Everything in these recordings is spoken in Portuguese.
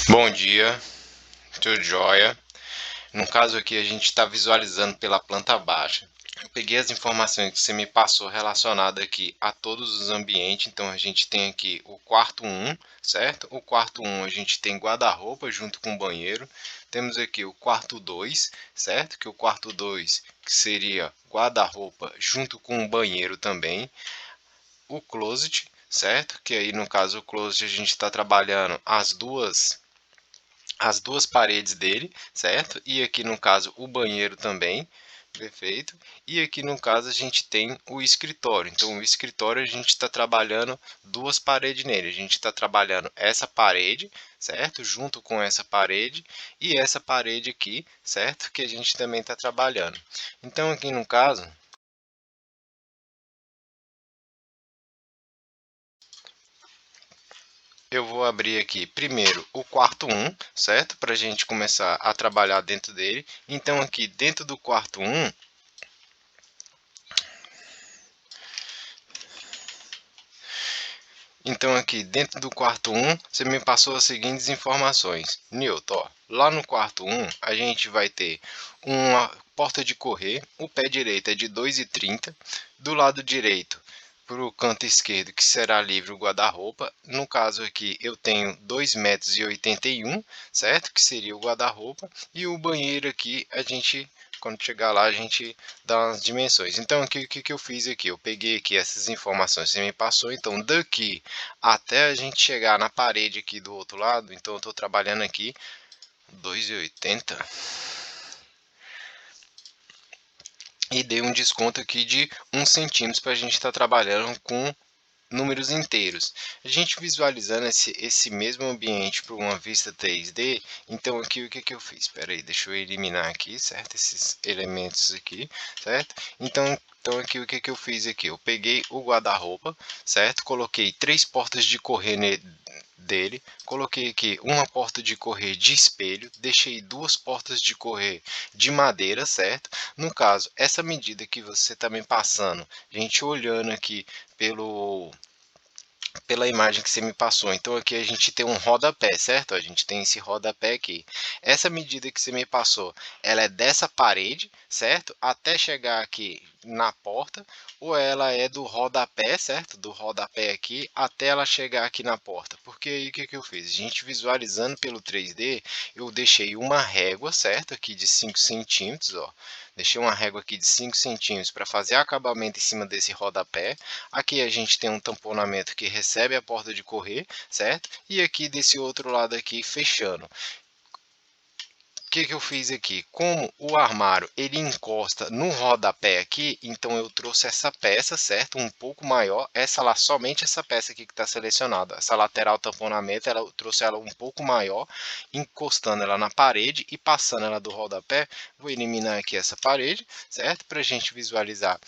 Bom dia, tudo jóia? No caso aqui, a gente está visualizando pela planta baixa. Eu peguei as informações que você me passou relacionadas aqui a todos os ambientes. Então, a gente tem aqui o quarto um, certo? O quarto um a gente tem guarda-roupa junto com o banheiro. Temos aqui o quarto 2, certo? Que o quarto 2 que seria guarda-roupa junto com o banheiro também. O closet, certo? Que aí, no caso, o closet a gente está trabalhando as duas paredes dele, certo? E aqui no caso o banheiro também, perfeito. E aqui no caso a gente tem o escritório. Então o escritório a gente está trabalhando duas paredes nele. A gente está trabalhando essa parede, certo? Junto com essa parede e essa parede aqui, certo? Que a gente também está trabalhando. Então aqui no caso eu vou abrir aqui primeiro o quarto um, certo? Para a gente começar a trabalhar dentro dele. Então aqui dentro do quarto um Então aqui dentro do quarto um você me passou as seguintes informações. Newton, ó, lá no quarto um a gente vai ter uma porta de correr, o pé direito é de 2,30, do lado direito para o canto esquerdo, que será livre o guarda-roupa. No caso aqui eu tenho 2,81 m, certo? Que seria o guarda-roupa. E o banheiro aqui a gente, quando chegar lá, a gente dá as dimensões. Então aqui o que que eu fiz aqui? Eu peguei aqui essas informações que você me passou. Então daqui até a gente chegar na parede aqui do outro lado, então eu estou trabalhando aqui 2,80 e dei um desconto aqui de 1 cm para a gente estar trabalhando com números inteiros. A gente visualizando esse mesmo ambiente para uma vista 3D, então aqui o que que eu fiz? Espera aí, deixa eu eliminar aqui, certo? Esses elementos aqui, certo? Então aqui o que que eu fiz aqui? Eu peguei o guarda-roupa, certo? Coloquei três portas de correr dele, coloquei aqui uma porta de correr de espelho, deixei duas portas de correr de madeira, certo? No caso, essa medida que você está me passando, a gente olhando aqui pela imagem que você me passou. Então aqui a gente tem um rodapé, certo? A gente tem esse rodapé aqui. Essa medida que você me passou, ela é dessa parede, certo? Até chegar aqui na porta, ou ela é do rodapé, certo? Do rodapé aqui até ela chegar aqui na porta. Porque aí o que que eu fiz? A gente visualizando pelo 3D, eu deixei uma régua, certo? Aqui de 5 centímetros, ó. Deixei uma régua aqui de 5 centímetros para fazer acabamento em cima desse rodapé. Aqui a gente tem um tamponamento que recebe a porta de correr, certo? E aqui desse outro lado aqui fechando. O que que eu fiz aqui? Como o armário ele encosta no rodapé aqui, então eu trouxe essa peça, certo? Um pouco maior, essa lá, somente essa peça aqui que está selecionada. Essa lateral tamponamento, eu trouxe ela um pouco maior, encostando ela na parede e passando ela do rodapé. Vou eliminar aqui essa parede, certo? Para a gente visualizar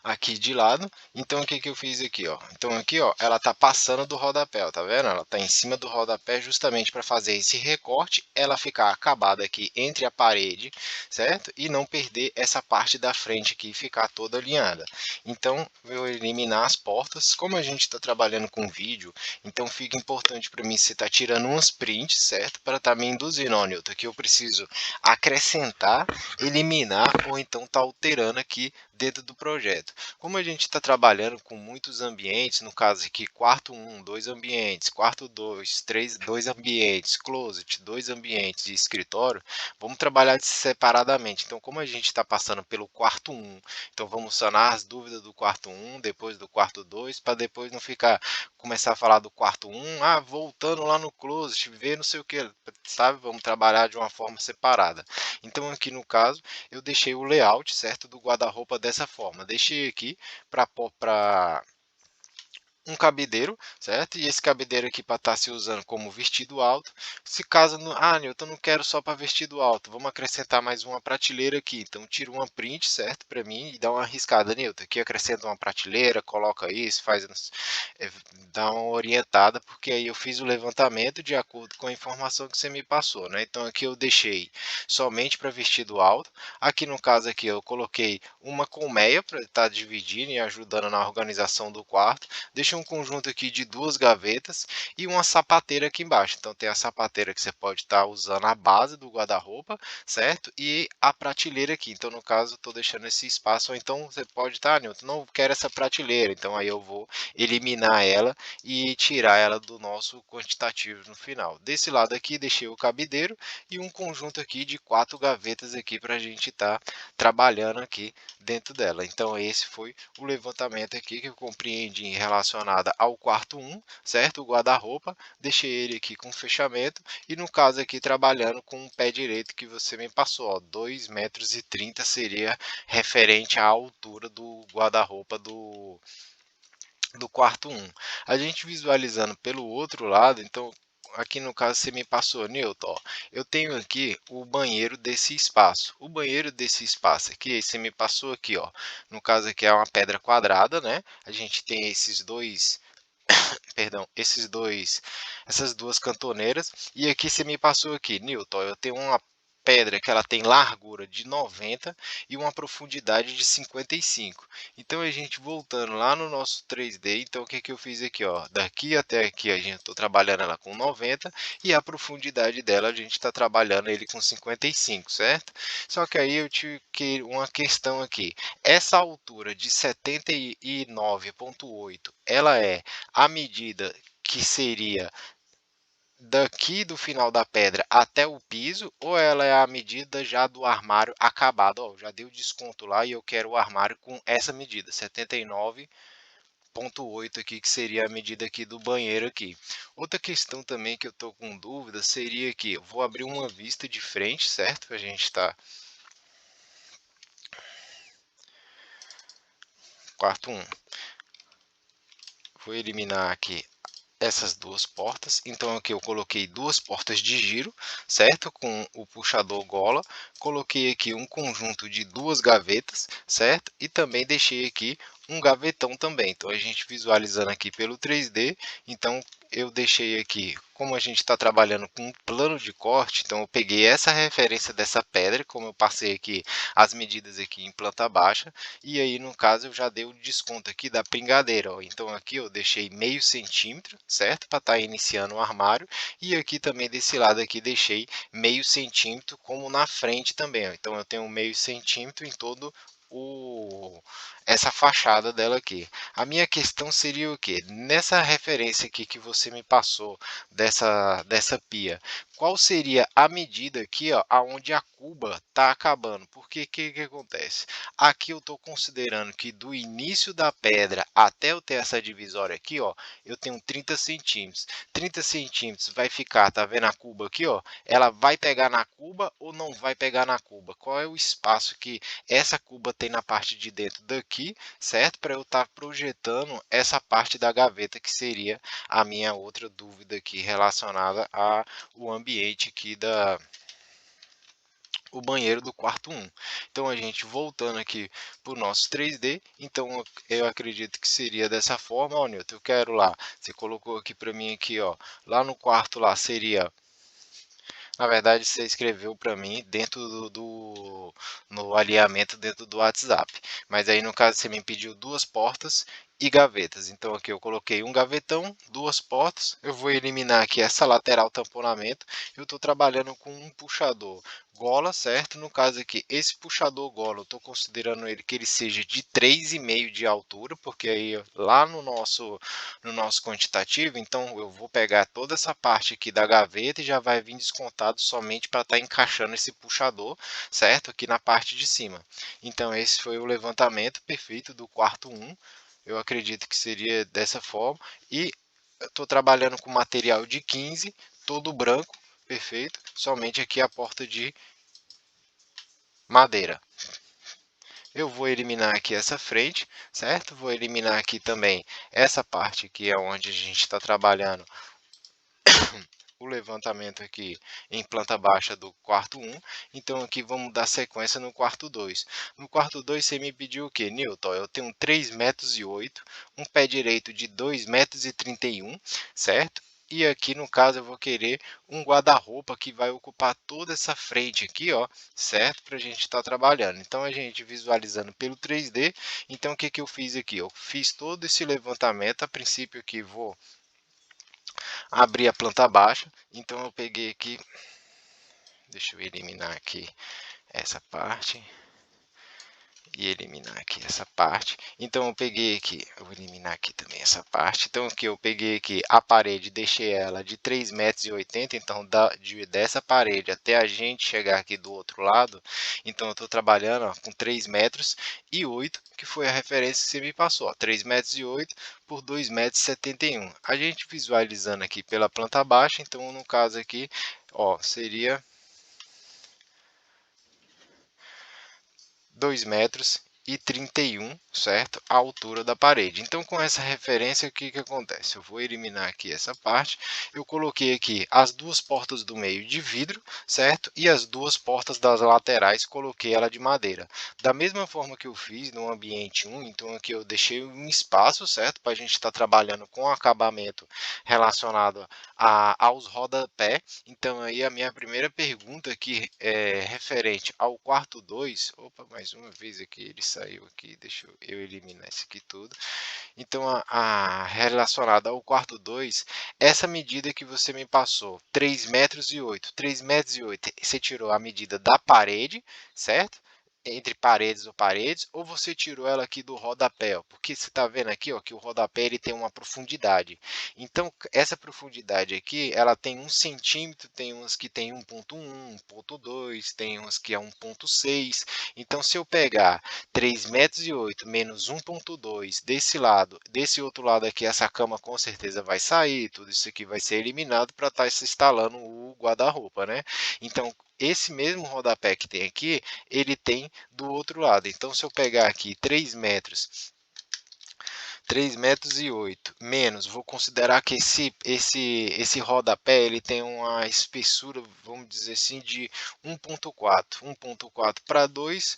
aqui de lado. Então o que que eu fiz aqui, ó? Então aqui, ó, ela tá passando do rodapé, ó, tá vendo? Ela tá em cima do rodapé justamente para fazer esse recorte, ela ficar acabada aqui entre a parede, certo? E não perder essa parte da frente aqui e ficar toda alinhada. Então eu vou eliminar as portas. Como a gente está trabalhando com vídeo, então fica importante para mim você tá tirando umas prints, certo? Para estar me induzindo, ó, Newton, que eu preciso acrescentar, eliminar ou então tá alterando aqui dentro do projeto. Como a gente está trabalhando com muitos ambientes, no caso aqui, quarto um, dois ambientes, quarto 2, três, dois ambientes, closet, dois ambientes de escritório, vamos trabalhar separadamente. Então, como a gente está passando pelo quarto um, então vamos sanar as dúvidas do quarto um, depois do quarto 2, para depois não ficar, começar a falar do quarto um, voltando lá no closet, ver não sei o que, sabe? Vamos trabalhar de uma forma separada. Então, aqui no caso, eu deixei o layout, certo, do guarda-roupa dessa forma. Deixei aqui para um cabideiro, certo? E esse cabideiro aqui para estar se usando como vestido alto. Se caso não, Newton, não quero só para vestido alto, vamos acrescentar mais uma prateleira aqui. Então tira uma print, certo, para mim e dá uma arriscada, Newton. Aqui acrescenta uma prateleira, coloca isso, faz, dá uma orientada, porque aí eu fiz o levantamento de acordo com a informação que você me passou, né? Então aqui eu deixei somente para vestido alto. Aqui no caso aqui eu coloquei uma colmeia para estar dividindo e ajudando na organização do quarto. Deixa deixei um conjunto aqui de 2 gavetas e uma sapateira aqui embaixo. Então tem a sapateira que você pode estar usando a base do guarda-roupa, certo? E a prateleira aqui. Então no caso estou deixando esse espaço, ou então você pode estar, Newton, não quero essa prateleira, então aí eu vou eliminar ela e tirar ela do nosso quantitativo no final. Desse lado aqui deixei o cabideiro e um conjunto aqui de 4 gavetas aqui para a gente estar trabalhando aqui dentro dela. Então esse foi o levantamento aqui que eu compreendi relacionado ao quarto 1, certo? O guarda-roupa, deixei ele aqui com fechamento e no caso aqui trabalhando com o pé direito que você me passou, ó, 2,30 m seria referente à altura do guarda-roupa do quarto 1. A gente visualizando pelo outro lado, então aqui no caso você me passou, Newton, ó, eu tenho aqui o banheiro desse espaço. O banheiro desse espaço aqui, você me passou aqui, ó, no caso aqui é uma pedra quadrada, né? A gente tem esses dois, perdão, essas duas cantoneiras, e aqui você me passou aqui, Newton, eu tenho uma pedra que ela tem largura de 90 e uma profundidade de 55. Então a gente voltando lá no nosso 3D, então o que que eu fiz aqui, ó, daqui até aqui a gente estou trabalhando ela com 90 e a profundidade dela a gente está trabalhando ele com 55, certo? Só que aí eu tive que uma questão aqui, essa altura de 79,8, ela é a medida que seria daqui do final da pedra até o piso, ou ela é a medida já do armário acabado? Ó, já deu desconto lá e eu quero o armário com essa medida, 79,8 aqui, que seria a medida aqui do banheiro aqui. Outra questão também que eu estou com dúvida seria que eu vou abrir uma vista de frente, certo? A gente está quarto 1. Vou eliminar aqui essas duas portas. Então aqui eu coloquei duas portas de giro, certo? Com o puxador gola. Coloquei aqui um conjunto de duas gavetas, certo? E também deixei aqui um gavetão também. Então a gente visualizando aqui pelo 3D, então eu deixei aqui, como a gente está trabalhando com um plano de corte, então eu peguei essa referência dessa pedra, como eu passei aqui as medidas aqui em planta baixa, e aí no caso eu já dei o desconto aqui da pingadeira, ó. Então aqui eu deixei meio centímetro, certo? Para estar iniciando o armário, e aqui também desse lado aqui deixei meio centímetro como na frente também, ó. Então eu tenho meio centímetro em todo essa fachada dela aqui. A minha questão seria o que? Nessa referência aqui que você me passou dessa pia, qual seria a medida aqui, ó, aonde a cuba está acabando? Porque que acontece? Aqui eu estou considerando que do início da pedra até eu ter essa divisória aqui, ó, eu tenho 30 centímetros. 30 centímetros vai ficar, tá vendo a cuba aqui, ó? Ela vai pegar na cuba ou não vai pegar na cuba? Qual é o espaço que essa cuba tem na parte de dentro daqui, certo? Para eu estar projetando essa parte da gaveta, que seria a minha outra dúvida aqui relacionada ao ambiente aqui o banheiro do quarto 1. Então a gente voltando aqui para o nosso 3D, então eu acredito que seria dessa forma, ó, Newton, eu quero lá, você colocou aqui para mim aqui, ó, lá no quarto lá seria, na verdade, você escreveu para mim dentro no alinhamento dentro do WhatsApp. Mas aí, no caso, você me pediu duas portas e gavetas. Então, aqui eu coloquei um gavetão, duas portas. Eu vou eliminar aqui essa lateral tamponamento. Eu estou trabalhando com um puxador gola, certo? No caso aqui, esse puxador gola, eu estou considerando ele que ele seja de 3,5 de altura, porque aí lá no nosso quantitativo, então eu vou pegar toda essa parte aqui da gaveta e já vai vir descontado somente para estar encaixando esse puxador, certo? Aqui na parte de cima. Então esse foi o levantamento perfeito do quarto 1. Eu acredito que seria dessa forma. E estou trabalhando com material de 15, todo branco, perfeito. Somente aqui a porta de madeira. Eu vou eliminar aqui essa frente, certo? Vou eliminar aqui também essa parte que é onde a gente está trabalhando o levantamento aqui em planta baixa do quarto 1. Então aqui vamos dar sequência no quarto 2. No quarto 2 você me pediu o que, Newton? Eu tenho 3,08 m, um pé direito de 2,31 m, certo? E aqui no caso eu vou querer um guarda-roupa que vai ocupar toda essa frente aqui, ó, certo? Para a gente estar trabalhando. Então a gente visualizando pelo 3D, então o que que eu fiz aqui? Eu fiz todo esse levantamento, a princípio aqui vou abrir a planta baixa, então eu peguei aqui, deixa eu eliminar aqui essa parte e eliminar aqui essa parte. Então eu peguei aqui, eu vou eliminar aqui também essa parte. Então aqui eu peguei aqui a parede, deixei ela de 3,80 m, então dessa parede até a gente chegar aqui do outro lado, então eu estou trabalhando, ó, com 3,08 m, que foi a referência que você me passou, 3,08 m por 2,71 m. A gente visualizando aqui pela planta baixa, então no caso aqui, ó, seria 2,31 m, certo? A altura da parede. Então, com essa referência, o que que acontece? Eu vou eliminar aqui essa parte. Eu coloquei aqui as duas portas do meio de vidro, certo? E as duas portas das laterais, coloquei ela de madeira. Da mesma forma que eu fiz no ambiente 1, então aqui eu deixei um espaço, certo? Para a gente estar trabalhando com acabamento relacionado aos rodapé. Então, aí a minha primeira pergunta aqui é referente ao quarto 2. Opa, mais uma vez aqui, ele saiu aqui, deixa eu eliminar isso aqui tudo. Então, relacionada ao quarto 2, essa medida que você me passou, 3,08 m, 3,08 m, você tirou a medida da parede, certo? Entre paredes ou paredes, ou você tirou ela aqui do rodapé, ó, porque você está vendo aqui, ó, que o rodapé ele tem uma profundidade. Então, essa profundidade aqui, ela tem 1 cm, tem umas que tem 1,1, 1,2, tem umas que é 1,6. Então, se eu pegar 3,08 m menos 1,2 desse lado, desse outro lado aqui, essa cama com certeza vai sair, tudo isso aqui vai ser eliminado para estar se instalando o guarda-roupa, né? Então, esse mesmo rodapé que tem aqui, ele tem do outro lado. Então, se eu pegar aqui 3,08 m menos, vou considerar que esse rodapé ele tem uma espessura, vamos dizer assim, de 1,4 para 2,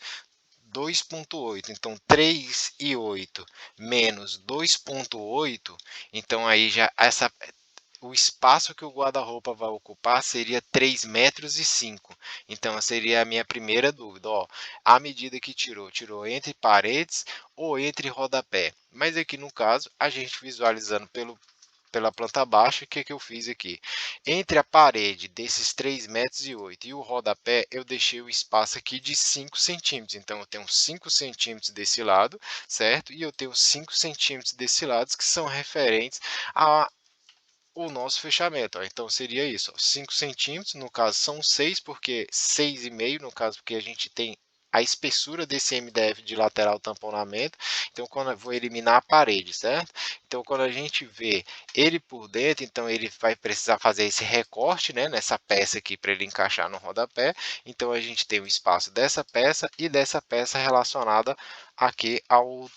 2,8. Então, 3,8 menos 2,8, então aí já o espaço que o guarda-roupa vai ocupar seria 3,5 m. Então, seria a minha primeira dúvida. Ó, a medida que tirou entre paredes ou entre rodapé? Mas aqui no caso, a gente visualizando pela planta baixa, o que que eu fiz aqui? Entre a parede desses 3,08 m e o rodapé, eu deixei o espaço aqui de 5 centímetros. Então, eu tenho 5 centímetros desse lado, certo? E eu tenho 5 centímetros desse lado, que são referentes a o nosso fechamento, ó. Então seria isso, ó, 5 centímetros, no caso são 6, porque 6,5 no caso, porque a gente tem a espessura desse MDF de lateral tamponamento. Então, quando eu vou eliminar a parede, certo? Então, quando a gente vê ele por dentro, então ele vai precisar fazer esse recorte, né, nessa peça aqui para ele encaixar no rodapé. Então, a gente tem o espaço dessa peça e dessa peça relacionada aqui ao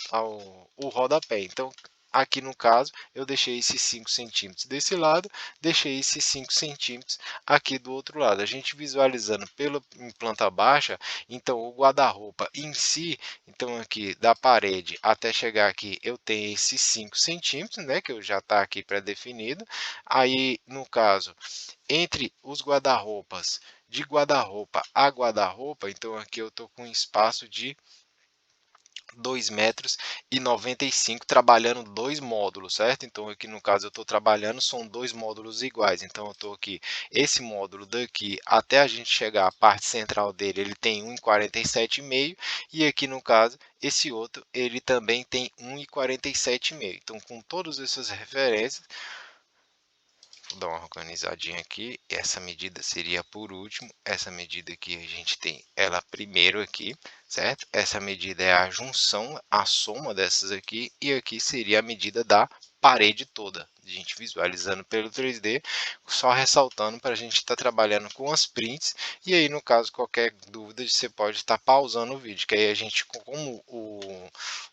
o rodapé. Então, aqui no caso, eu deixei esses 5 centímetros desse lado, deixei esses 5 centímetros aqui do outro lado. A gente visualizando pela planta baixa, então o guarda-roupa em si, então aqui da parede até chegar aqui, eu tenho esses 5 centímetros, né, que eu já está aqui pré-definido. Aí, no caso, entre os guarda-roupas, de guarda-roupa a guarda-roupa, então aqui eu estou com um espaço de 2,95 m, trabalhando dois módulos, certo? Então aqui no caso eu estou trabalhando, são dois módulos iguais. Então eu estou aqui, esse módulo daqui até a gente chegar à parte central dele, ele tem 1,47,5, e aqui no caso esse outro ele também tem 1,47,5. Então, com todas essas referências, vou dar uma organizadinha aqui. Essa medida seria por último. Essa medida aqui a gente tem ela primeiro aqui, certo? Essa medida é a junção, a soma dessas aqui. E aqui seria a medida da parede toda. A gente visualizando pelo 3D, só ressaltando para a gente estar trabalhando com as prints. E aí, no caso, qualquer dúvida, você pode estar pausando o vídeo, que aí a gente, como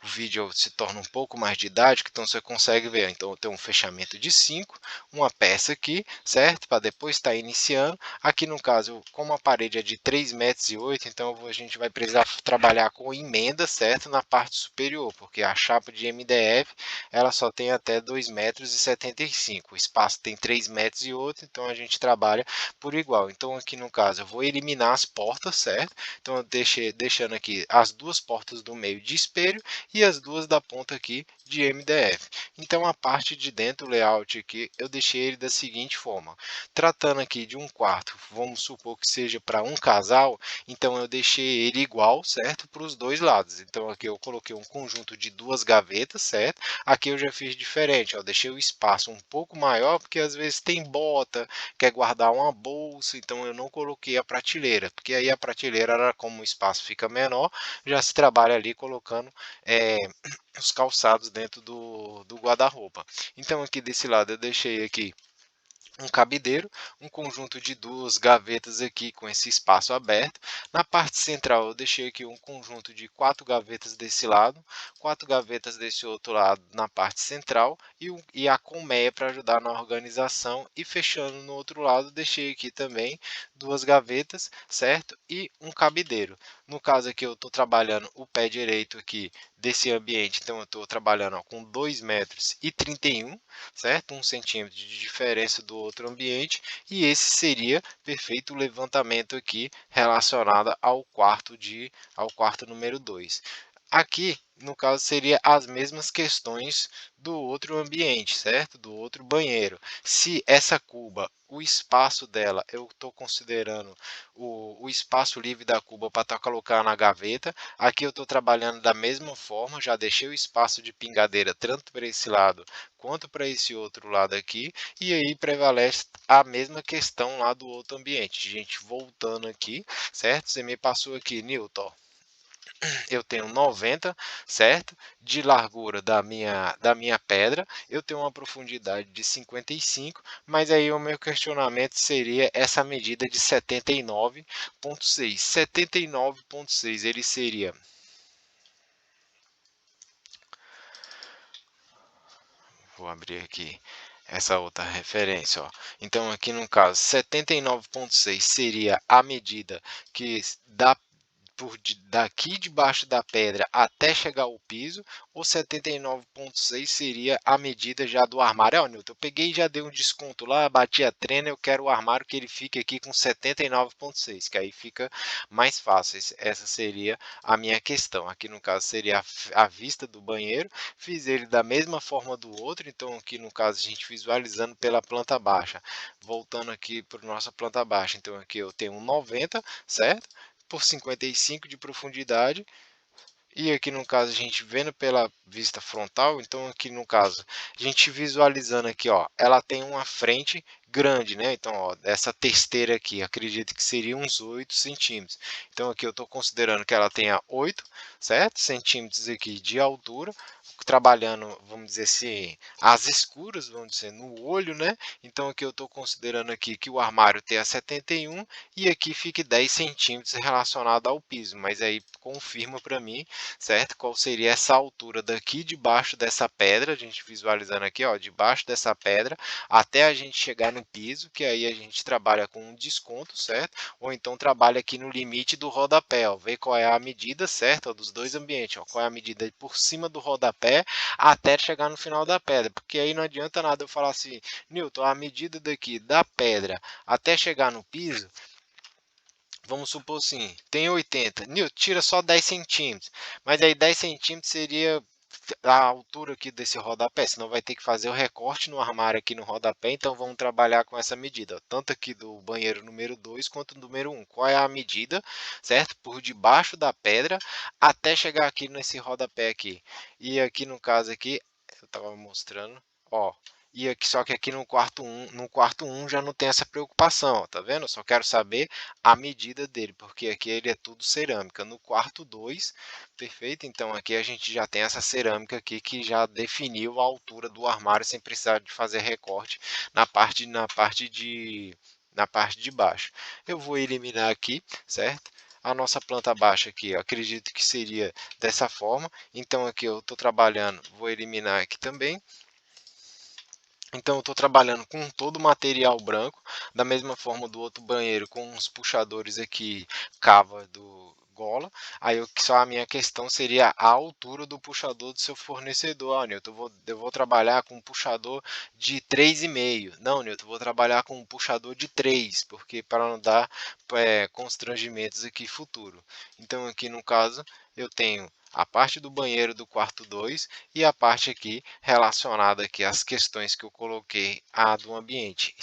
o vídeo se torna um pouco mais didático, então você consegue ver. Então eu tenho um fechamento de 5, uma peça aqui, certo? Para depois estar iniciando. Aqui no caso, como a parede é de 3,8 m, então a gente vai precisar trabalhar com emenda, certo? Na parte superior, porque a chapa de MDF ela só tem até 2,75 m. O espaço tem 3,8 m, então a gente trabalha por igual. Então aqui no caso eu vou eliminar as portas, certo? Então eu deixando aqui as duas portas do meio de espelho e as duas da ponta aqui de MDF. Então a parte de dentro, o layout aqui, eu deixei ele da seguinte forma. Tratando aqui de um quarto, vamos supor que seja para um casal, então eu deixei ele igual, certo? Para os dois lados. Então aqui eu coloquei um conjunto de duas gavetas, certo? Aqui eu já fiz diferente, ó, deixei o espaço um pouco maior, porque às vezes tem bota, quer guardar uma bolsa, então eu não coloquei a prateleira, porque aí a prateleira, era como o espaço fica menor, já se trabalha ali colocando os calçados dentro do guarda-roupa. Então aqui desse lado eu deixei aqui um cabideiro, um conjunto de duas gavetas aqui com esse espaço aberto. Na parte central eu deixei aqui um conjunto de 4 gavetas desse lado, 4 gavetas desse outro lado na parte central e a colmeia para ajudar na organização, e fechando no outro lado deixei aqui também duas gavetas, certo? E um cabideiro. No caso aqui eu estou trabalhando o pé direito aqui desse ambiente, então eu estou trabalhando, ó, com 2,31 m, certo? 1 cm de diferença do outro ambiente, e esse seria perfeito o levantamento aqui relacionado ao quarto número 2. Aqui, no caso, seria as mesmas questões do outro ambiente, certo? Do outro banheiro. Se essa cuba, o espaço dela, eu estou considerando o espaço livre da cuba para estar colocando na gaveta. Aqui eu estou trabalhando da mesma forma, já deixei o espaço de pingadeira tanto para esse lado quanto para esse outro lado aqui, e aí prevalece a mesma questão lá do outro ambiente. Gente, voltando aqui, certo? Você me passou aqui, Newton, eu tenho 90, certo? De largura da minha pedra, eu tenho uma profundidade de 55, mas aí o meu questionamento seria essa medida de 79,6. 79,6 ele seria, vou abrir aqui essa outra referência, ó. Então aqui no caso 79,6 seria a medida que dá daqui debaixo da pedra até chegar ao piso, ou 79,6 seria a medida já do armário. Ó, Newton, eu peguei e já dei um desconto lá, bati a trena, eu quero o armário que ele fique aqui com 79,6, que aí fica mais fácil. Essa seria a minha questão. Aqui no caso seria a vista do banheiro, fiz ele da mesma forma do outro, então aqui no caso a gente visualizando pela planta baixa. Voltando aqui para nossa planta baixa, então aqui eu tenho um 90, certo? Por 55 de profundidade, e aqui no caso a gente vendo pela vista frontal, então aqui no caso a gente visualizando aqui, ó, ela tem uma frente grande, né? Então, ó, essa testeira aqui, acredito que seria uns 8 centímetros. Então aqui eu estou considerando que ela tenha 8, certo? Centímetros aqui de altura, trabalhando, vamos dizer assim, as escuras, vamos dizer, no olho, né? Então aqui eu estou considerando aqui que o armário tenha 71 e aqui fique 10 centímetros relacionado ao piso, mas aí confirma para mim, certo? Qual seria essa altura daqui debaixo dessa pedra, a gente visualizando aqui, ó, debaixo dessa pedra, até a gente chegar no piso, que aí a gente trabalha com um desconto, certo? Ou então trabalha aqui no limite do rodapé, ó, ver qual é a medida certa, ó, dos dois ambientes, ó, qual é a medida por cima do rodapé até chegar no final da pedra, porque aí não adianta nada eu falar assim, Newton, a medida daqui da pedra até chegar no piso, vamos supor assim, tem 80. Newton, tira só 10 centímetros. Mas aí 10 centímetros seria a altura aqui desse rodapé, senão vai ter que fazer o recorte no armário aqui no rodapé, então vamos trabalhar com essa medida, ó, tanto aqui do banheiro número 2 quanto do número 1. Qual é a medida, certo? Por debaixo da pedra até chegar aqui nesse rodapé aqui. E aqui no caso aqui, eu estava mostrando, ó, e aqui, só que aqui no quarto 1 já não tem essa preocupação, ó, tá vendo? Eu só quero saber a medida dele, porque aqui ele é tudo cerâmica. No quarto 2, perfeito? Então aqui a gente já tem essa cerâmica aqui que já definiu a altura do armário sem precisar de fazer recorte na parte de baixo. Eu vou eliminar aqui, certo? a nossa planta baixa aqui, eu acredito que seria dessa forma. Então aqui eu estou trabalhando, vou eliminar aqui também. Então eu estou trabalhando com todo o material branco, da mesma forma do outro banheiro, com uns puxadores aqui, cava do gola. Aí só a minha questão seria a altura do puxador do seu fornecedor. Ah, Nilton, eu vou trabalhar com um puxador de 3,5. Não, Nilton, eu vou trabalhar com um puxador de 3, porque para não dar constrangimentos aqui futuro. Então aqui no caso eu tenho a parte do banheiro do quarto 2 e a parte aqui relacionada aqui às questões que eu coloquei do ambiente,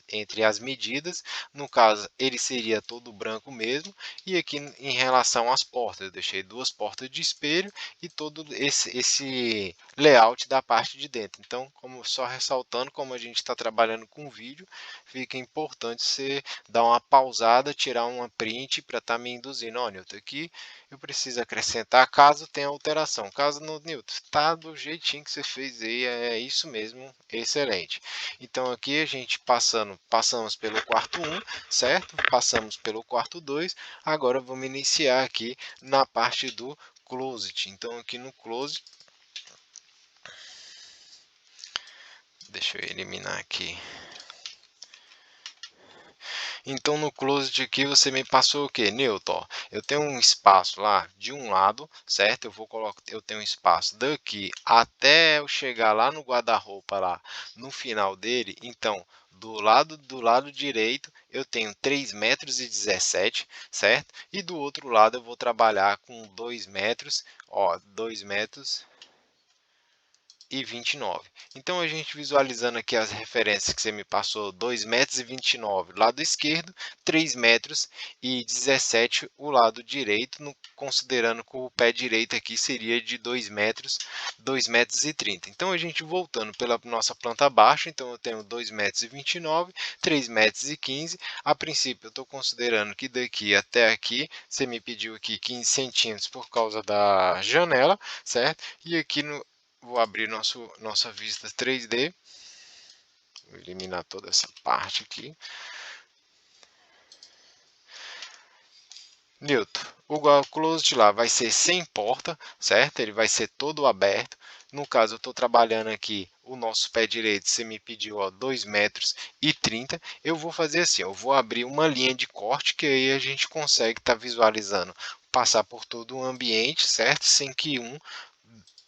entre as medidas, no caso ele seria todo branco mesmo, e aqui em relação às portas, eu deixei duas portas de espelho e todo esse layout da parte de dentro. Então, como só ressaltando, como a gente está trabalhando com vídeo, fica importante você dar uma pausada, tirar uma print para estar me induzindo. Ó, Nilton, aqui eu preciso acrescentar caso tenha alteração. Caso no Newton, está do jeitinho que você fez aí, é isso mesmo, excelente. Então aqui a gente passamos pelo quarto 1, certo? Passamos pelo quarto 2, agora vamos iniciar aqui na parte do closet. Então aqui no closet, deixa eu eliminar aqui. Então, no closet aqui, você me passou o que, Newton? Eu tenho um espaço lá de um lado, certo? Eu tenho um espaço daqui até eu chegar lá no guarda-roupa, lá no final dele. Então, do lado direito, eu tenho 3,17 m, certo? E do outro lado, eu vou trabalhar com 2 metros, ó, 2,29 m. Então, a gente visualizando aqui as referências que você me passou, 2,29 m lado esquerdo, 3,17 m o lado direito, considerando que o pé direito aqui seria de 2 metros, 2,30 m. Então, a gente voltando pela nossa planta baixa, então eu tenho 2,29 m, 3,15 m. A princípio, eu estou considerando que daqui até aqui, você me pediu aqui 15 centímetros por causa da janela, certo? E aqui vou abrir nossa vista 3D, vou eliminar toda essa parte aqui. Newton, o closet lá vai ser sem porta, certo? Ele vai ser todo aberto. No caso, eu estou trabalhando aqui o nosso pé direito, você me pediu 2,30 m. Eu vou fazer assim, eu vou abrir uma linha de corte, que aí a gente consegue estar visualizando, passar por todo o ambiente, certo? Sem que um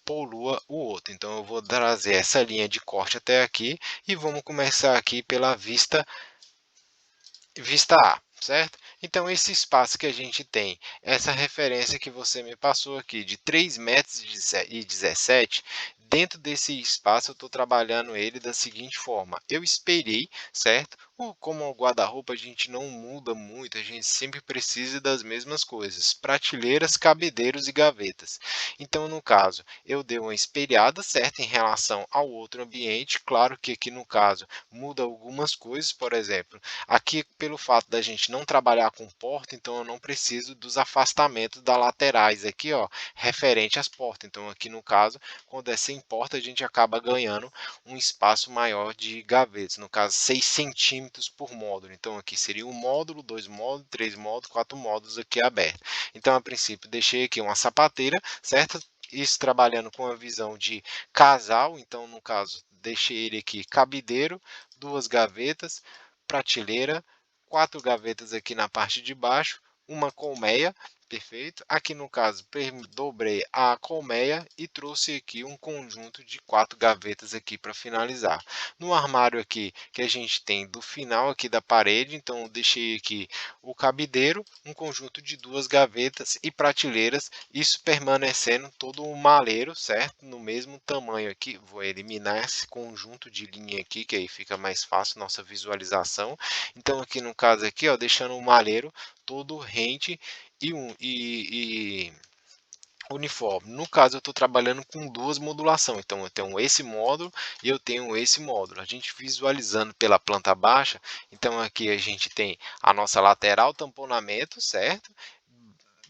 polua o outro. Então, eu vou trazer essa linha de corte até aqui e vamos começar aqui pela vista A, certo? Então, esse espaço que a gente tem, essa referência que você me passou aqui de 3,17 m, dentro desse espaço eu estou trabalhando ele da seguinte forma, eu esperei, certo? Como o guarda-roupa a gente não muda muito, a gente sempre precisa das mesmas coisas, prateleiras, cabideiros e gavetas. Então, no caso, eu dei uma espelhada, certo, em relação ao outro ambiente, claro que aqui no caso muda algumas coisas, por exemplo, aqui, pelo fato da gente não trabalhar com porta, então eu não preciso dos afastamentos das laterais aqui, ó, referente às portas. Então, aqui no caso, quando é sem porta, a gente acaba ganhando um espaço maior de gavetas, no caso 6 centímetros por módulo. Então, aqui seria um módulo, 2 módulos, 3 módulos, 4 módulos aqui aberto. Então, a princípio, deixei aqui uma sapateira, certo? Isso trabalhando com a visão de casal, então, no caso, deixei ele aqui cabideiro, duas gavetas, prateleira, 4 gavetas aqui na parte de baixo, uma colmeia, perfeito. Aqui no caso, dobrei a colmeia e trouxe aqui um conjunto de 4 gavetas aqui para finalizar. No armário aqui que a gente tem do final aqui da parede, então eu deixei aqui o cabideiro, um conjunto de 2 gavetas e prateleiras, isso permanecendo todo o maleiro, certo? No mesmo tamanho aqui, vou eliminar esse conjunto de linha aqui, que aí fica mais fácil nossa visualização. Então aqui no caso aqui, ó, deixando o malheiro todo rente e uniforme. No caso, eu estou trabalhando com duas modulações. Então, eu tenho esse módulo e eu tenho esse módulo. A gente visualizando pela planta baixa, então aqui a gente tem a nossa lateral tamponamento, certo?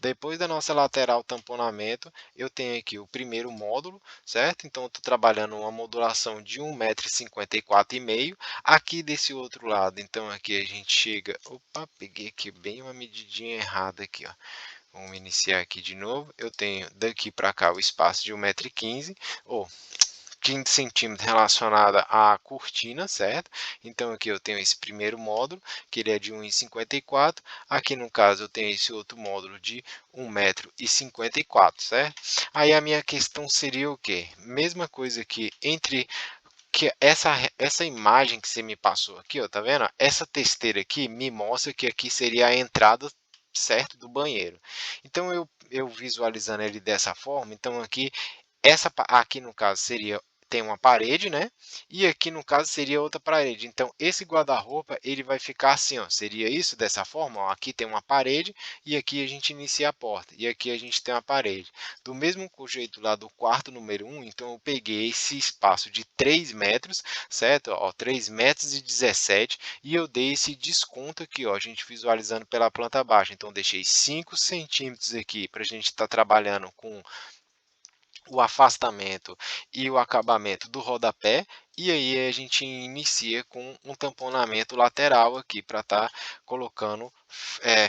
Depois da nossa lateral tamponamento, eu tenho aqui o primeiro módulo, certo? Então, eu estou trabalhando uma modulação de 1,54 m. Aqui desse outro lado, então, aqui a gente chega... Opa, peguei aqui bem uma medidinha errada aqui, ó. Vamos iniciar aqui de novo. Eu tenho daqui para cá o espaço de 1,15 m, ou 15 centímetros relacionada à cortina, certo? Então, aqui eu tenho esse primeiro módulo, que ele é de 1,54 m. Aqui, no caso, eu tenho esse outro módulo de 1,54 m, certo? Aí, a minha questão seria o quê? Mesma coisa aqui entre... que essa imagem que você me passou aqui, ó, tá vendo? Essa testeira aqui me mostra que aqui seria a entrada, certo, do banheiro. Então, eu visualizando ele dessa forma, então aqui aqui no caso seria, tem uma parede, né? E aqui no caso seria outra parede. Então esse guarda-roupa ele vai ficar assim, ó. Seria isso dessa forma, ó. Aqui tem uma parede e aqui a gente inicia a porta. E aqui a gente tem uma parede. Do mesmo jeito lá do quarto número 1, então eu peguei esse espaço de 3 metros, certo? Ó, 3,17 m, e eu dei esse desconto aqui, ó. A gente visualizando pela planta baixa. Então deixei 5 centímetros aqui para a gente estar trabalhando com o afastamento e o acabamento do rodapé, e aí a gente inicia com um tamponamento lateral aqui para estar colocando,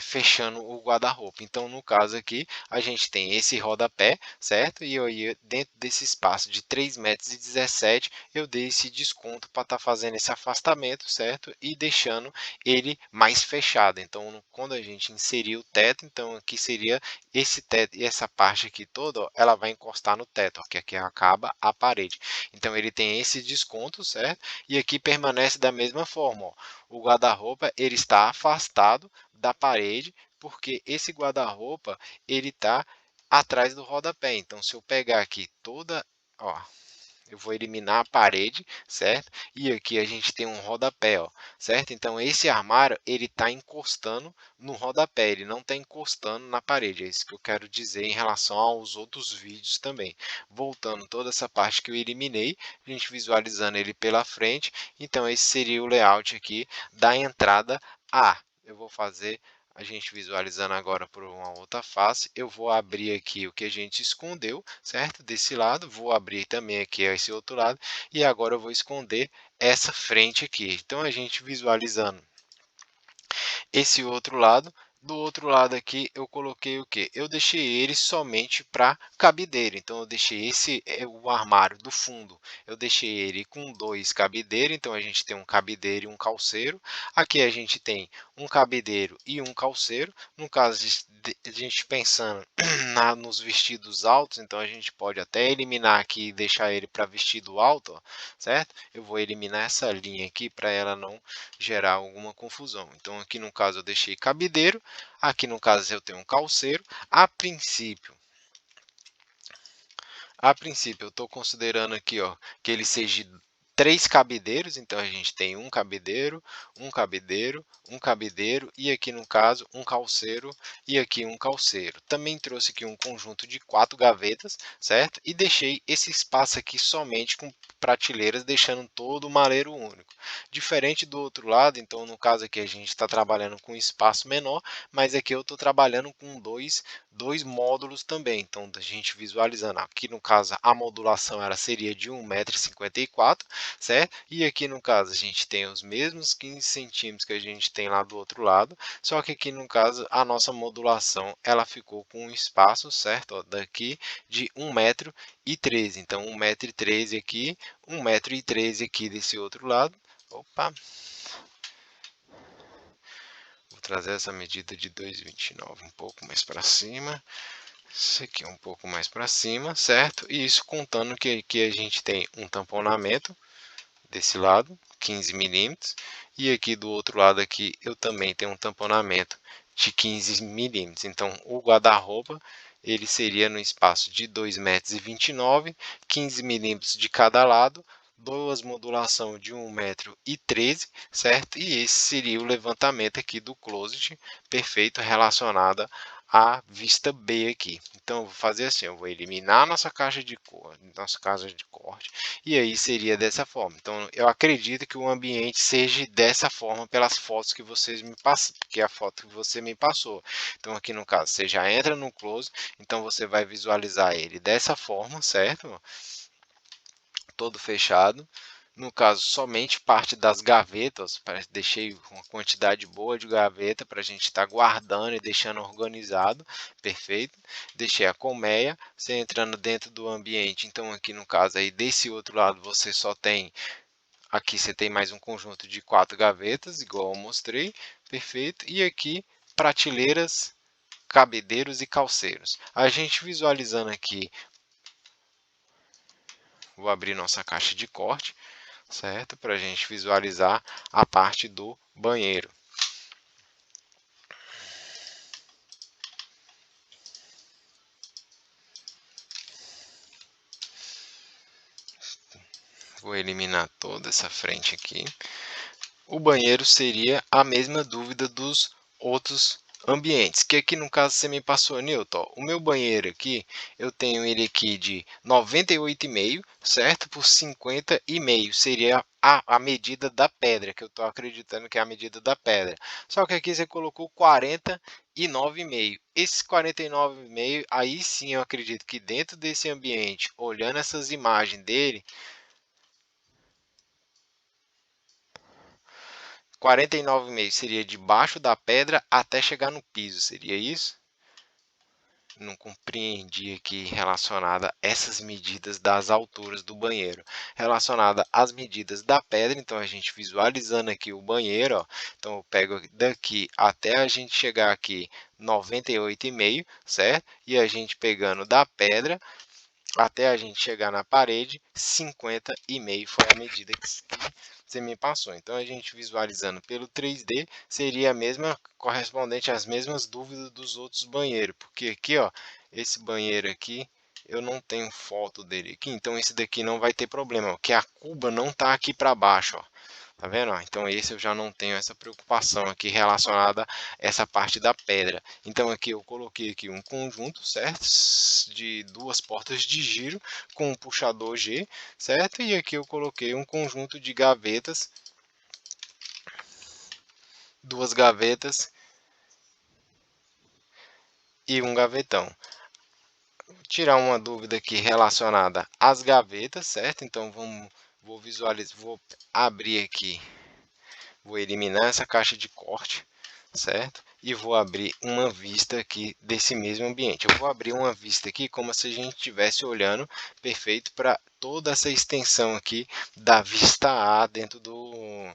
fechando o guarda-roupa. Então, no caso aqui, a gente tem esse rodapé, certo? E aí, dentro desse espaço de 3,17 m, eu dei esse desconto para estar fazendo esse afastamento, certo? E deixando ele mais fechado. Então, quando a gente inserir o teto, então aqui seria esse teto e essa parte aqui toda, ó, ela vai encostar no teto, ó, que aqui acaba a parede. Então ele tem esse desconto, certo? E aqui permanece da mesma forma, ó. O guarda-roupa ele está afastado da parede, porque esse guarda-roupa ele está atrás do rodapé. Então se eu pegar aqui toda, ó, eu vou eliminar a parede, certo? E aqui a gente tem um rodapé, ó, certo? Então esse armário ele está encostando no rodapé, ele não está encostando na parede. É isso que eu quero dizer em relação aos outros vídeos também. Voltando toda essa parte que eu eliminei, a gente visualizando ele pela frente. Então esse seria o layout aqui da entrada A. Eu vou fazer a gente visualizando agora por uma outra face. Eu vou abrir aqui o que a gente escondeu, certo? Desse lado, vou abrir também aqui esse outro lado, e agora eu vou esconder essa frente aqui. Então, a gente visualizando esse outro lado. Do outro lado aqui eu coloquei o que? Eu deixei ele somente para cabideira. Então eu deixei esse o armário do fundo. Eu deixei ele com 2 cabideiros. Então a gente tem um cabideiro e um calceiro. Aqui a gente tem um cabideiro e um calceiro. No caso de a gente pensando nos vestidos altos, então a gente pode até eliminar aqui e deixar ele para vestido alto, ó, certo? Eu vou eliminar essa linha aqui para ela não gerar alguma confusão. Então aqui no caso eu deixei cabideiro, aqui no caso eu tenho um calceiro. A princípio eu estou considerando aqui, ó, que ele seja 3 cabideiros. Então a gente tem um cabideiro, um cabideiro, um cabideiro, e aqui no caso um calceiro e aqui um calceiro. Também trouxe aqui um conjunto de 4 gavetas, certo? E deixei esse espaço aqui somente com prateleiras, deixando todo o maleiro único. Diferente do outro lado, então no caso aqui a gente está trabalhando com espaço menor, mas aqui eu estou trabalhando com dois módulos também. Então a gente visualizando aqui no caso a modulação ela seria de 1,54 m, certo? E aqui no caso a gente tem os mesmos 15 centímetros que a gente tem lá do outro lado, só que aqui no caso a nossa modulação ela ficou com um espaço, certo? Ó, daqui de 1,13 m. Então 1,13 m aqui, 1,13 m aqui desse outro lado. Opa! Vou trazer essa medida de 2,29 um pouco mais para cima. Isso aqui um pouco mais para cima, certo? E isso contando que aqui a gente tem um tamponamento desse lado, 15 milímetros, e aqui do outro lado aqui eu também tenho um tamponamento de 15 milímetros. Então o guarda-roupa ele seria no espaço de 2,29 m, 15 milímetros de cada lado, duas modulação de 1,13 m, certo? E esse seria o levantamento aqui do closet perfeito relacionado a vista B aqui. Então, eu vou fazer assim, eu vou eliminar a nossa caixa de corte, e aí seria dessa forma. Então, eu acredito que o ambiente seja dessa forma pelas fotos que vocês me passaram, que é a foto que você me passou. Então, aqui no caso, você já entra no close, então você vai visualizar ele dessa forma, certo? Todo fechado. No caso, somente parte das gavetas, deixei uma quantidade boa de gaveta para a gente estar guardando e deixando organizado, perfeito. Deixei a colmeia, você entrando dentro do ambiente, então aqui no caso aí desse outro lado você só tem, aqui você tem mais um conjunto de 4 gavetas, igual eu mostrei, perfeito. E aqui prateleiras, cabedeiros e calceiros. A gente visualizando aqui, vou abrir nossa caixa de corte, certo? Para a gente visualizar a parte do banheiro. Vou eliminar toda essa frente aqui. O banheiro seria a mesma dúvida dos outros ambientes, que aqui no caso você me passou, Newton, o meu banheiro aqui, eu tenho ele aqui de 98,5, certo? Por 50,5, seria a medida da pedra, que eu estou acreditando que é a medida da pedra. Só que aqui você colocou 49,5. Esse 49,5, aí sim eu acredito que dentro desse ambiente, olhando essas imagens dele, 49,5 seria debaixo da pedra até chegar no piso, seria isso? Não compreendi aqui relacionada a essas medidas das alturas do banheiro. Relacionada às medidas da pedra, então a gente visualizando aqui o banheiro, ó, então eu pego daqui até a gente chegar aqui 98,5, certo? E a gente pegando da pedra até a gente chegar na parede, 50,5 foi a medida que você me passou. Então, a gente visualizando pelo 3D, seria a mesma, correspondente às mesmas dúvidas dos outros banheiros. Porque aqui, ó, esse banheiro aqui, eu não tenho foto dele aqui, então esse daqui não vai ter problema, porque a cuba não está aqui para baixo, ó. Tá vendo? Então esse eu já não tenho essa preocupação aqui relacionada a essa parte da pedra. Então aqui eu coloquei aqui um conjunto, certo? De duas portas de giro com um puxador G, certo? E aqui eu coloquei um conjunto de gavetas, duas gavetas e um gavetão. Vou tirar uma dúvida aqui relacionada às gavetas, certo? Então vou visualizar, vou abrir aqui, vou eliminar essa caixa de corte, certo? E vou abrir uma vista aqui desse mesmo ambiente. Eu vou abrir uma vista aqui como se a gente estivesse olhando perfeito para toda essa extensão aqui da vista A dentro do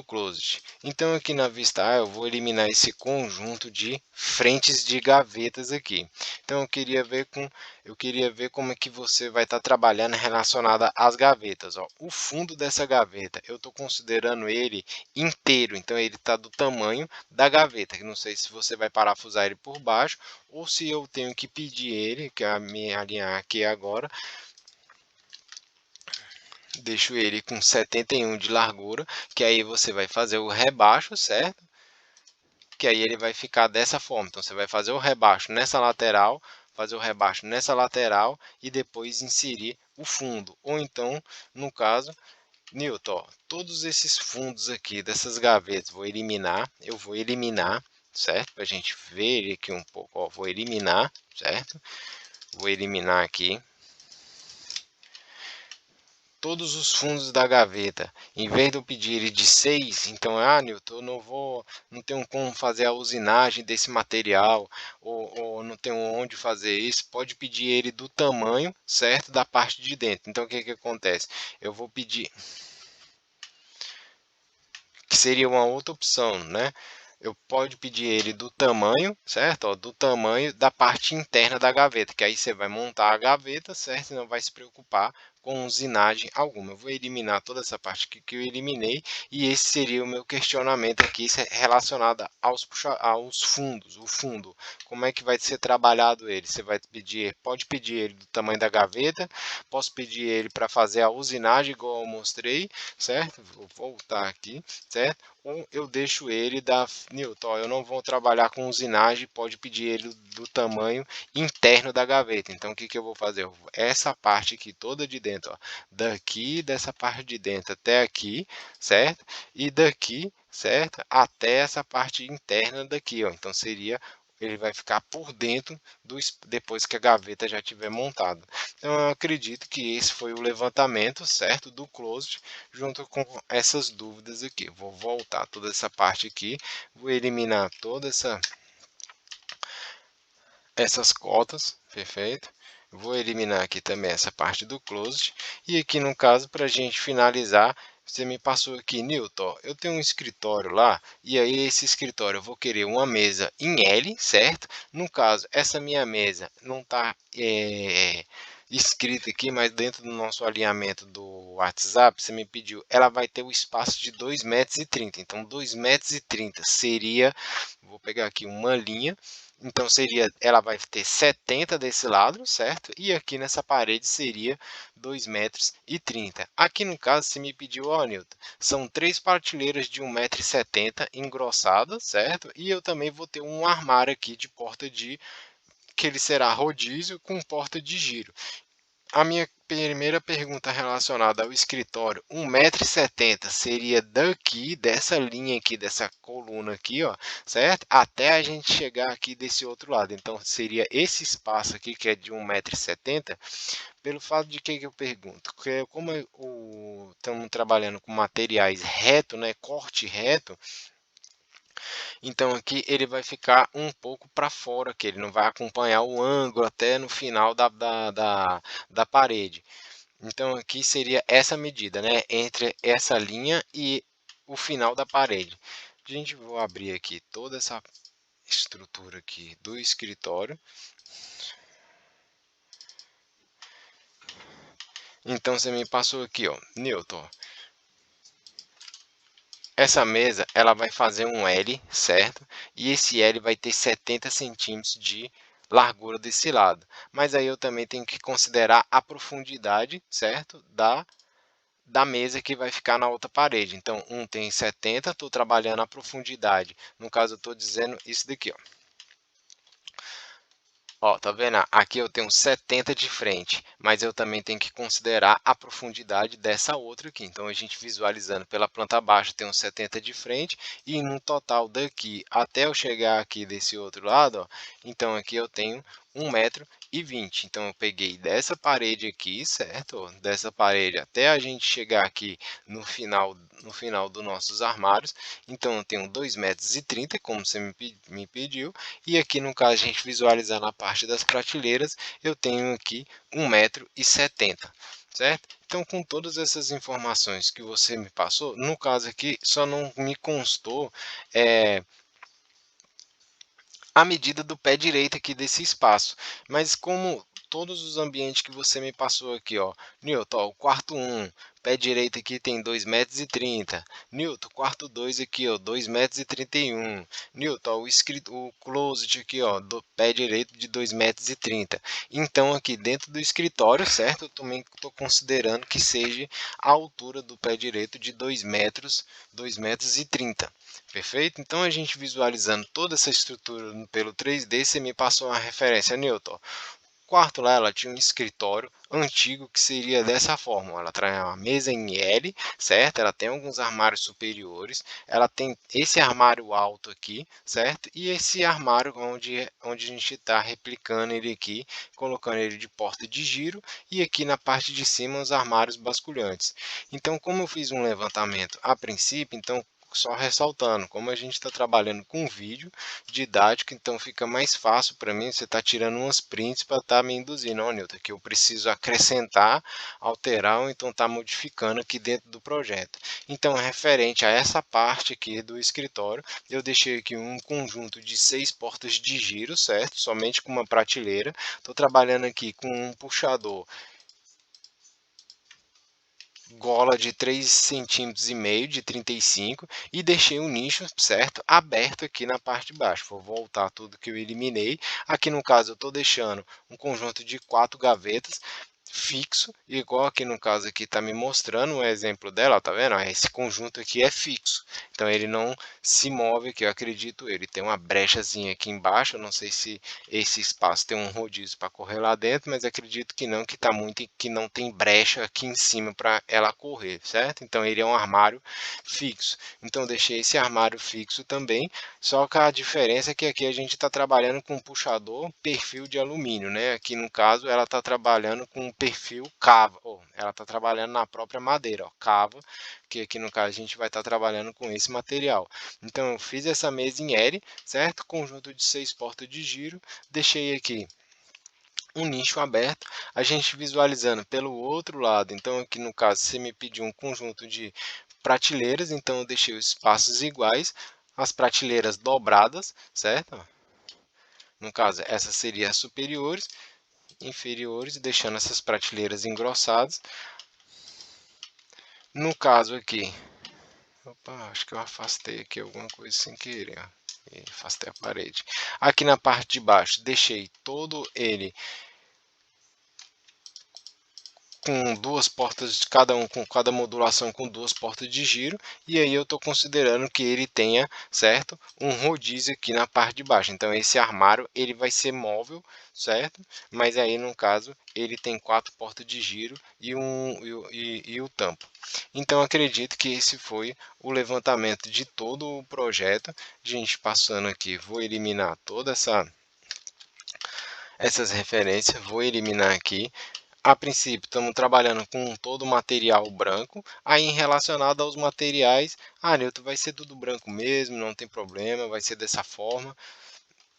closet. Então aqui na vista A eu vou eliminar esse conjunto de frentes de gavetas aqui. Então eu queria ver como é que você vai estar trabalhando relacionada às gavetas, ó. O fundo dessa gaveta, eu estou considerando ele inteiro, então ele está do tamanho da gaveta, que não sei se você vai parafusar ele por baixo ou se eu tenho que pedir ele, que é me alinhar aqui agora. Deixo ele com 71 de largura, que aí você vai fazer o rebaixo, certo? Que aí ele vai ficar dessa forma. Então, você vai fazer o rebaixo nessa lateral, fazer o rebaixo nessa lateral e depois inserir o fundo. Ou então, no caso, Newton, ó, todos esses fundos aqui dessas gavetas, eu vou eliminar, certo? Para a gente ver ele aqui um pouco, ó, vou eliminar, certo? Vou eliminar aqui todos os fundos da gaveta. Em vez de eu pedir ele de 6, então, Newton, eu não tenho como fazer a usinagem desse material, ou não tenho onde fazer isso, pode pedir ele do tamanho, certo, da parte de dentro. Então, o que que acontece? Eu vou pedir, que seria uma outra opção, né? Eu pode pedir ele do tamanho, certo? Ó, do tamanho da parte interna da gaveta, que aí você vai montar a gaveta, certo? E não vai se preocupar com usinagem alguma. Eu vou eliminar toda essa parte aqui que eu eliminei, e esse seria o meu questionamento aqui relacionado aos fundos. O fundo, como é que vai ser trabalhado ele? Você vai pedir, pode pedir ele do tamanho da gaveta, posso pedir ele para fazer a usinagem igual eu mostrei, certo? Vou voltar aqui, certo? Ou eu deixo ele da Newton, eu não vou trabalhar com usinagem, pode pedir ele do tamanho interno da gaveta. Então, o que que eu vou fazer? Essa parte aqui toda de dentro, ó, daqui dessa parte de dentro até aqui, certo? E daqui, certo? Até essa parte interna daqui, ó. Então, ele vai ficar por dentro depois que a gaveta já estiver montada. Então, eu acredito que esse foi o levantamento, certo, do closet, junto com essas dúvidas aqui. Vou voltar toda essa parte aqui, vou eliminar toda essas cotas, perfeito? Vou eliminar aqui também essa parte do closet. E aqui no caso, para a gente finalizar, você me passou aqui, Newton, eu tenho um escritório lá, e aí esse escritório eu vou querer uma mesa em L, certo? No caso, essa minha mesa não está escrita aqui, mas dentro do nosso alinhamento do WhatsApp, você me pediu, ela vai ter o espaço de 2,30 m. Então, 2,30 m seria, vou pegar aqui uma linha, então ela vai ter 70 desse lado, certo? E aqui nessa parede seria 2,30 m. Aqui no caso, você me pediu, ó, Newton, são 3 prateleiras de 1,70 m engrossadas, certo? E eu também vou ter um armário aqui de porta que ele será rodízio com porta de giro. A minha primeira pergunta relacionada ao escritório, 1,70 m seria daqui, dessa linha aqui, dessa coluna aqui, ó, certo? Até a gente chegar aqui desse outro lado. Então, seria esse espaço aqui, que é de 1,70 m, pelo fato de que eu pergunto? Porque como estamos trabalhando com materiais reto, né, corte reto, então aqui ele vai ficar um pouco para fora, que ele não vai acompanhar o ângulo até no final da parede. Então aqui seria essa medida, né, entre essa linha e o final da parede. A gente vou abrir aqui toda essa estrutura aqui do escritório. Então você me passou aqui, ó, Newton, essa mesa ela vai fazer um L, certo? E esse L vai ter 70 centímetros de largura desse lado. Mas aí eu também tenho que considerar a profundidade, certo? Da mesa que vai ficar na outra parede. Então, um tem 70, estou trabalhando a profundidade. No caso, eu estou dizendo isso daqui, ó. Ó, tá vendo? Aqui eu tenho 70 de frente, mas eu também tenho que considerar a profundidade dessa outra aqui. Então, a gente visualizando pela planta baixa, tem uns 70 de frente, e no total daqui até eu chegar aqui desse outro lado, ó, então aqui eu tenho 1,20 m. Então, eu peguei dessa parede aqui, certo? Dessa parede até a gente chegar aqui no final dos nossos armários. Então, eu tenho 2,30 m, como você me pediu. E aqui, no caso, a gente visualizando a parte das prateleiras, eu tenho aqui 1,70 m, certo? Então, com todas essas informações que você me passou, no caso aqui, só não me constou a medida do pé direito aqui desse espaço. Mas como todos os ambientes que você me passou aqui, ó, Newton, ó, o quarto 1, pé direito aqui tem 2,30 m. Newton, quarto 2 aqui, ó, 2,31 m. Newton, ó, o closet aqui, ó, do pé direito de 2,30 m. Então, aqui dentro do escritório, certo? Eu também estou considerando que seja a altura do pé direito de 2 metros, 2,30 m. Perfeito? Então, a gente visualizando toda essa estrutura pelo 3D, você me passou uma referência, Newton. O quarto lá, ela tinha um escritório antigo que seria dessa forma. Ela traz uma mesa em L, certo? Ela tem alguns armários superiores. Ela tem esse armário alto aqui, certo? E esse armário onde a gente está replicando ele aqui, colocando ele de porta de giro. E aqui na parte de cima, os armários basculhantes. Então, como eu fiz um levantamento a princípio, então só ressaltando, como a gente está trabalhando com vídeo didático, então fica mais fácil para mim, você está tirando umas prints para estar me induzindo, ó, Newton, que eu preciso acrescentar, alterar ou então estar modificando aqui dentro do projeto. Então, referente a essa parte aqui do escritório, eu deixei aqui um conjunto de 6 portas de giro, certo? Somente com uma prateleira. Estou trabalhando aqui com um puxador gola de 3,5 cm de 35 e deixei um nicho, certo? Aberto aqui na parte de baixo. Vou voltar tudo que eu eliminei. Aqui no caso eu estou deixando um conjunto de 4 gavetas fixo, igual aqui no caso aqui está me mostrando um exemplo dela, tá vendo? Esse conjunto aqui é fixo, então ele não se move, que eu acredito ele tem uma brechazinha aqui embaixo, eu não sei se esse espaço tem um rodízio para correr lá dentro, mas acredito que não, que tá muito, que não tem brecha aqui em cima para ela correr, certo? Então ele é um armário fixo, então eu deixei esse armário fixo também, só que a diferença é que aqui a gente está trabalhando com um puxador perfil de alumínio, né? Aqui no caso ela está trabalhando com um perfil cava, ela está trabalhando na própria madeira, ó, cava, que aqui no caso a gente vai estar trabalhando com esse material. Então eu fiz essa mesa em L, certo? Conjunto de 6 portas de giro, deixei aqui um nicho aberto, a gente visualizando pelo outro lado. Então aqui no caso você me pediu um conjunto de prateleiras, então eu deixei os espaços iguais, as prateleiras dobradas, certo? No caso, essas seriam as superiores, inferiores, deixando essas prateleiras engrossadas. No caso aqui, opa, acho que eu afastei aqui alguma coisa sem querer, ó, e afastei a parede. Aqui na parte de baixo, deixei todo ele com 2 portas de cada um, com cada modulação com 2 portas de giro, e aí eu estou considerando que ele tenha, certo, um rodízio aqui na parte de baixo. Então esse armário ele vai ser móvel, certo? Mas aí no caso ele tem 4 portas de giro e o tampo. Então acredito que esse foi o levantamento de todo o projeto. Gente, passando aqui, vou eliminar toda essas referências, vou eliminar aqui. A princípio, estamos trabalhando com todo o material branco. Aí, em relacionado aos materiais, Newton, vai ser tudo branco mesmo, não tem problema, vai ser dessa forma.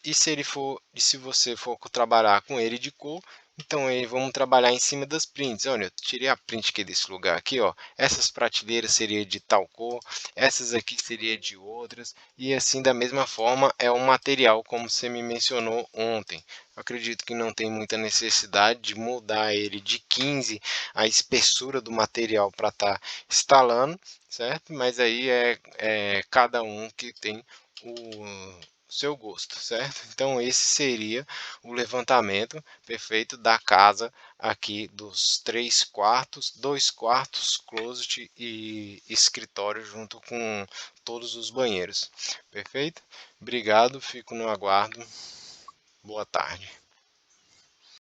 E se ele for, e se você for trabalhar com ele de cor, então aí vamos trabalhar em cima das prints. Olha, eu tirei a print aqui desse lugar aqui, ó. Essas prateleiras seria de tal cor, essas aqui seria de outras, e assim da mesma forma é um material como você me mencionou ontem. Eu acredito que não tem muita necessidade de mudar ele de 15 a espessura do material para estar instalando, certo? Mas aí é cada um que tem o seu gosto, certo? Então esse seria o levantamento perfeito da casa aqui dos 3 quartos, 2 quartos, closet e escritório junto com todos os banheiros. Perfeito? Obrigado, fico no aguardo. Boa tarde.